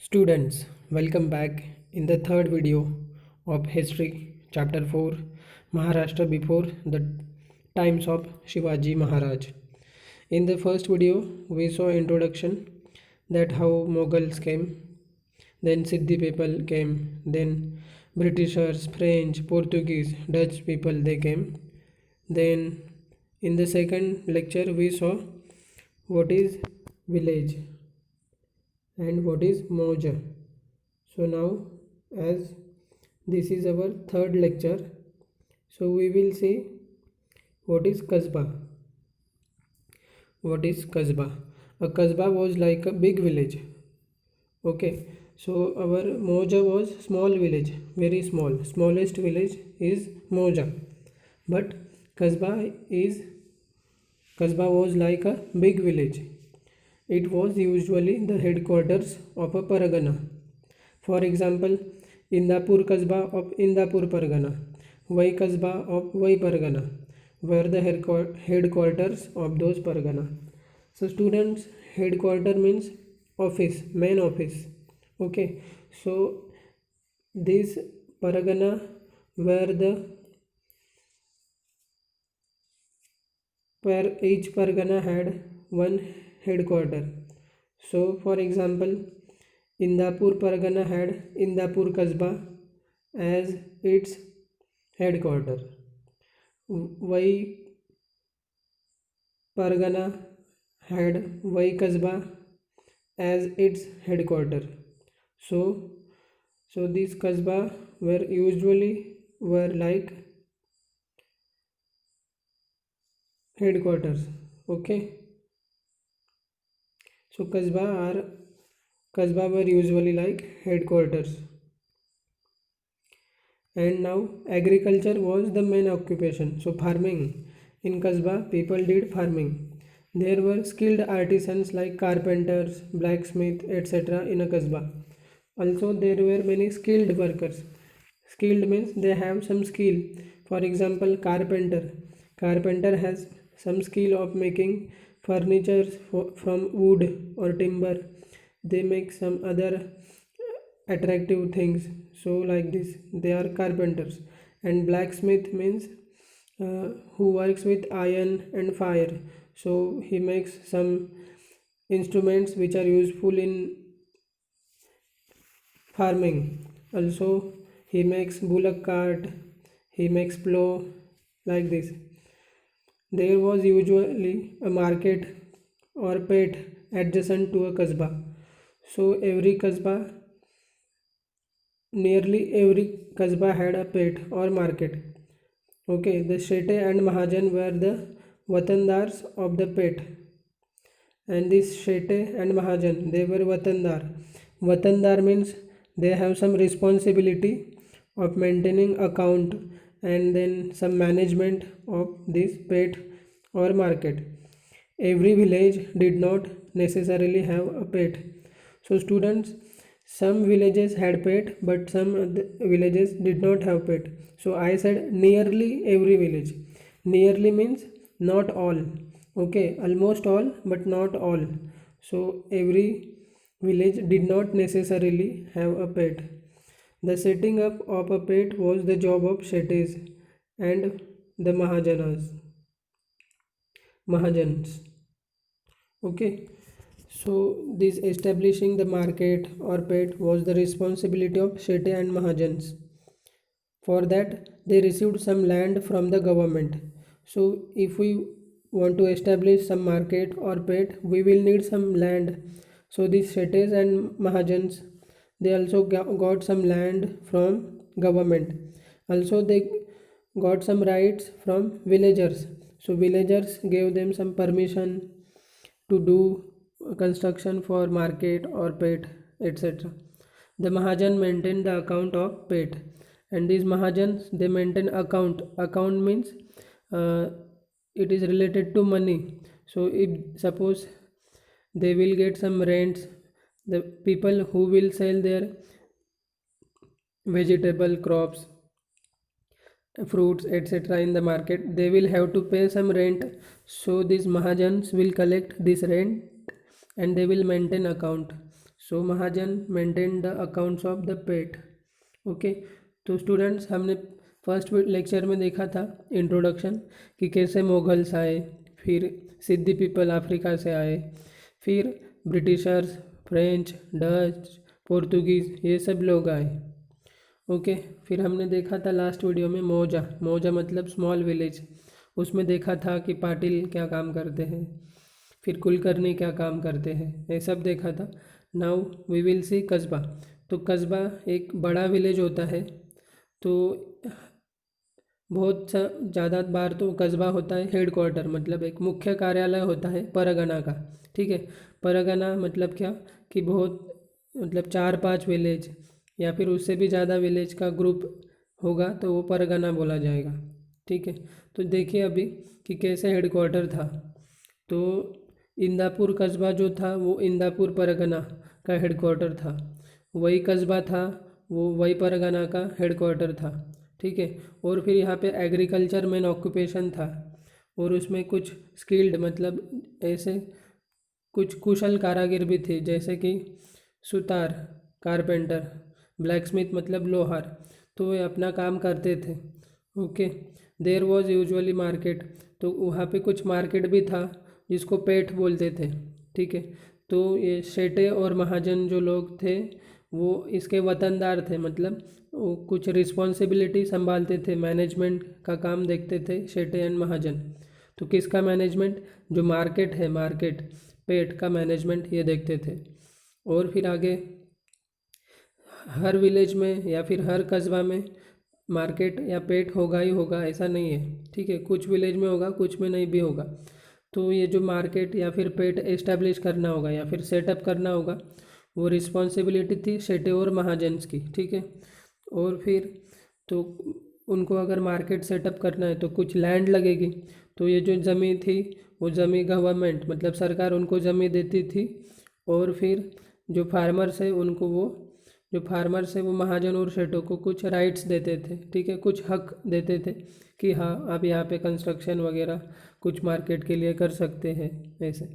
Students, welcome back in the third video of History, Chapter 4, Maharashtra before the times of Shivaji Maharaj. In the first video, we saw introduction that how Mughals came, then Siddhi people came, then Britishers, French, Portuguese, Dutch people they came. Then in the second lecture, we saw what is village and what is Mauja. So now, as this is our third lecture, so we will see what is Kasbah. What is Kasbah? A Kasbah was like a big village. Okay, so our Mauja was small village, very small. Smallest village is Mauja, but Kasbah was like a big village. It was usually the headquarters of a Pargana. For example, Indapur Kasbah of Indapur Pargana, Vai Kasbah of Vai Pargana were the headquarters of those Pargana. So students, headquarter means office, main office. Okay, so these Pargana where each Pargana had one headquarter. So for example, Indapur Pargana had Indapur Kasbah as its headquarter. Vai Pargana had Vai Kasbah as its headquarter. So these Kasbah were like headquarters. Okay. So Kasbah were usually like headquarters. And now agriculture was the main occupation. So farming. In Kasbah, people did farming. There were skilled artisans like carpenters, blacksmith, etc. in a Kasbah. Also, there were many skilled workers. Skilled means they have some skill. For example, carpenter. Carpenter has some skill of making furniture from wood or timber. They make some other attractive things. So like this, they are carpenters. And blacksmith means who works with iron and fire. So he makes some instruments which are useful in farming. Also, he makes bullock cart, he makes plow, like this. There was usually a market or pet adjacent to a kasbah. So nearly every kasbah had a pet or market. Okay, the Shete and Mahajan were the watandars of the pet. And this Shete and Mahajan, they were watandar. Watandar means they have some responsibility of maintaining account and then some management of this pet or market. Every village did not necessarily have a pet. So students, some villages had pet but some villages did not have pet. So I said nearly every village. Nearly means not all. Okay, almost all but not all. So every village did not necessarily have a pet. The setting up of a pet was the job of Shetis and the Mahajans. Okay, so this establishing the market or pet was the responsibility of Shete and Mahajans. For that, they received some land from the government. So if we want to establish some market or pet, we will need some land. So these Shetes and Mahajans, they also got some land from government. Also they got some rights from villagers. So villagers gave them some permission to do construction for market or pet, etc. The Mahajan maintained the account of pet, and these Mahajans they maintain account. Account means uh, it is related to money. So if suppose they will get some rents, the people who will sell their vegetable crops, fruits, etc. in the market, they will have to pay some rent. So these Mahajans will collect this rent and they will maintain account. So Mahajan maintain the accounts of the pet. Okay, तो students हमने first lecture में देखा था introduction कि कैसे Mughals आए, फिर सिद्धी people Africa से आए, फिर ब्रिटिशर्स, फ्रेंच, डच, पोर्तुगीज़, ये सब लोग आए। ओके, फिर हमने देखा था लास्ट वीडियो में मौजा। मौजा मतलब स्मॉल विलेज। उसमें देखा था कि पाटिल क्या काम करते हैं, फिर कुलकर्णी क्या काम करते हैं, ये सब देखा था। नाउ वी विल सी कस्बा। तो कस्बा एक बड़ा विलेज होता है। तो बहुत ज़्यादा बार तो कस्बा होता है हेड क्वार्टर, मतलब एक मुख्य कार्यालय होता है परगना का। ठीक है, परगना मतलब क्या कि बहुत मतलब 4-5 विलेज या फिर उससे भी ज़्यादा विलेज का ग्रुप होगा तो वो परगना बोला जाएगा। ठीक है, तो देखिए अभी कि कैसे हेड क्वार्टर था। तो इंदापुर कस्बा जो था वो इंदापुर परगना का हेड क्वार्टर था। वही कस्बा था वो वही परगना का हेड क्वार्टर था। ठीक है, और फिर यहाँ पे एग्रीकल्चर मेन ऑक्यूपेशन था, और उसमें कुछ स्किल्ड मतलब ऐसे कुछ कुशल कारागिर भी थे, जैसे कि सुतार, कारपेंटर, ब्लैकस्मिथ मतलब लोहार, तो वे अपना काम करते थे। Okay, there was usually market, तो वहाँ पे कुछ मार्केट भी था जिसको पेठ बोलते थे। ठीक है, तो ये शेटे और महाजन जो लोग थे वो इसके वतनदार थे, मतलब वो कुछ रिस्पॉन्सिबिलिटी संभालते थे, मैनेजमेंट का काम देखते थे शेटे एंड महाजन। तो किसका मैनेजमेंट? जो मार्केट है, मार्केट पेट का मैनेजमेंट ये देखते थे। और फिर आगे हर विलेज में या फिर हर कस्बा में मार्केट या पेट होगा ही होगा ऐसा नहीं है। ठीक है, कुछ विलेज में होगा, कुछ में नहीं भी होगा। तो ये जो मार्केट या फिर पेट एस्टेब्लिश करना होगा या फिर सेटअप करना होगा, वो रिस्पॉन्सिबिलिटी थी शेटे और महाजन्स की। ठीक है, और फिर तो उनको अगर मार्केट सेटअप करना है तो कुछ लैंड लगेगी। तो ये जो ज़मीन थी वो ज़मीन गवर्नमेंट मतलब सरकार उनको ज़मीन देती थी, और फिर जो फार्मर्स है उनको जो फार्मर्स है वो महाजन और शेठों को कुछ राइट्स देते थे। ठीक है, कुछ हक देते थे कि हाँ आप यहाँ पे कंस्ट्रक्शन वगैरह कुछ मार्केट के लिए कर सकते हैं ऐसे।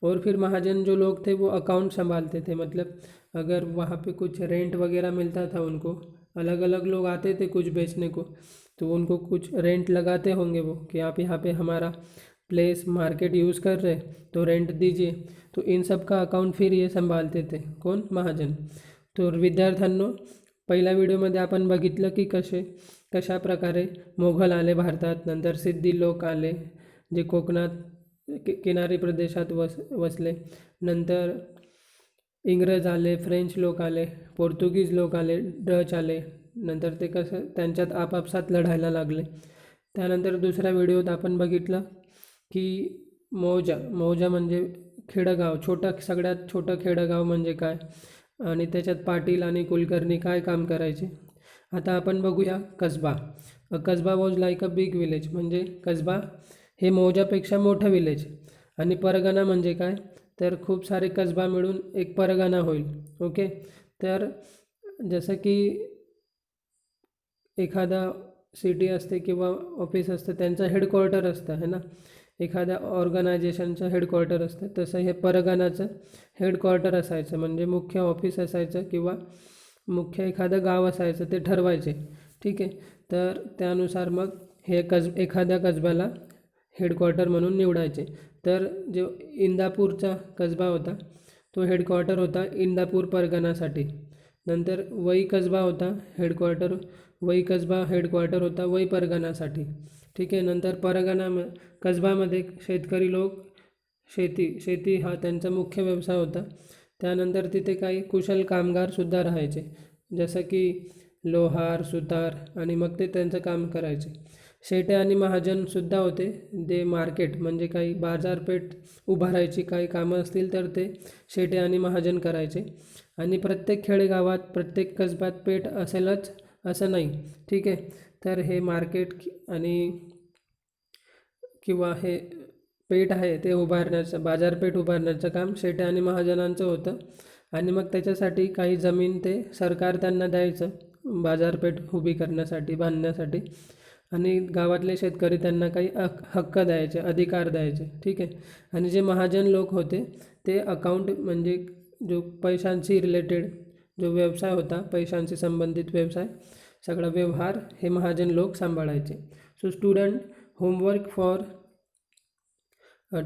और फिर महाजन जो लोग थे वो अकाउंट संभालते थे, मतलब अगर वहाँ पे कुछ रेंट वगैरह मिलता था उनको, अलग अलग लोग आते थे कुछ बेचने को, तो उनको कुछ रेंट लगाते होंगे वो कि आप यहाँ पे हमारा प्लेस मार्केट यूज़ कर रहे तो रेंट दीजिए। तो इन सब का अकाउंट फिर ये संभालते थे कोण? महाजन। तो विद्यार्थ्यांनो, पहिल्या व्हिडिओमध्ये आपण बघितलं की कशा प्रकारे मोघल आले भारतात, नंतर सिद्धी लोक आले जे कोकणात किनारी प्रदेशात वसले, नंतर इंग्रज आले, फ्रेंच लोक आले, पोर्तुगीज लोक आले, डच आले, नंतर ते कसं त्यांच्यात आपापसात लढायला लागले। त्यानंतर दुसऱ्या व्हिडिओत आपण बघितलं की मौजा म्हणजे खेडगाव, सगळ्यात छोटं खेडगाव म्हणजे काय, आणि त्याच्यात पाटील आणि कुलकर्णी काय काम करायचे। आता आपण बघूया Kasba. Kasba was like a big village, म्हणजे कसबा हे मौजापेक्षा मोठं विलेज। आणि परगणा म्हणजे काय, तर खूप सारे कसबा मिळून एक परगणा होईल। ओके, तर जसं की एखादा सिटी असते किंवा ऑफिस असतं त्यांचं हेडक्वार्टर असतं है ना, एखाद्या ऑर्गनायझेशनचं हेडक्वार्टर असतं, तसं हे परगणाचं हेडक्वार्टर असायचं, म्हणजे मुख्य ऑफिस असायचं किंवा मुख्य एखादं गाव असायचं ते ठरवायचे। ठीक आहे, तर त्यानुसार मग हे एखाद्या कसब्याला हेडक्वार्टर म्हणून निवडायचे। तर जो इंदापूरचा कसबा होता तो हेडक्वार्टर होता इंदापूर परगणासाठी। नंतर वही कसबा होता हेडक्वार्टर होता वही परगणासाठी। ठीक आहे, नंतर परगणा कसबामध्ये शेतकरी लोक शेती हा त्यांचा मुख्य व्यवसाय होता। त्यानंतर तिथे काही कुशल कामगारसुद्धा राहायचे, जसं की लोहार, सुतार, आणि मग ते त्यांचं काम करायचे। शेटे आणि महाजनसुद्धा होते, जे मार्केट म्हणजे काही बाजारपेठ उभारायची काही कामं असतील तर ते शेटे आणि महाजन करायचे। आणि प्रत्येक खेडेगावात प्रत्येक कसब्यात पेठ असेलच असं नाही। ठीक आहे, तर हे मार्केट आणि किंवा हे पेठ आहे ते उभारण्याचं, बाजारपेठ उभारण्याचं काम शेटे आणि महाजनांचं होतं। आणि मग त्याच्यासाठी काही जमीन ते सरकार त्यांना द्यायचं बाजारपेठ उभी करण्यासाठी, बांधण्यासाठी, आणि गावातले शेतकरी त्यांना काही हक्क द्यायचे, अधिकार द्यायचे। ठीक आहे, आणि जे महाजन लोक होते ते अकाउंट म्हणजे जो पैशांशी रिलेटेड जो व्यवसाय होता, पैशांशी संबंधित व्यवसाय, सगळा व्यवहार हे महाजन लोक सांभाळायचे. So student, homework for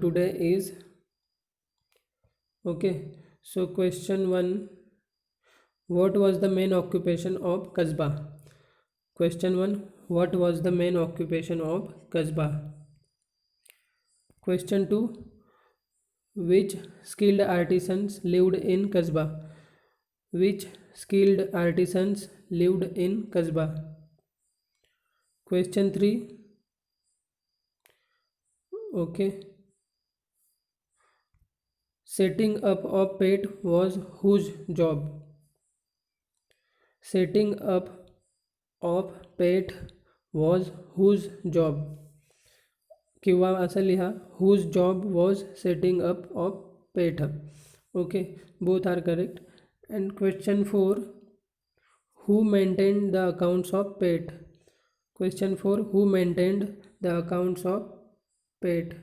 today is okay. So question 1, what was the main occupation of Kasbah? Question 1, what was the main occupation of Kasbah? Question 2, which skilled artisans lived in Kasbah? Which skilled artisans lived in Kasbah? Question 3, okay, setting up a pet was whose job? Setting up of pet was whose job? किंवा असं लिहा, whose job was setting up of pet. Okay, both are correct. And question 4, who maintained the accounts of pet? Question 4, who maintained the accounts of pet?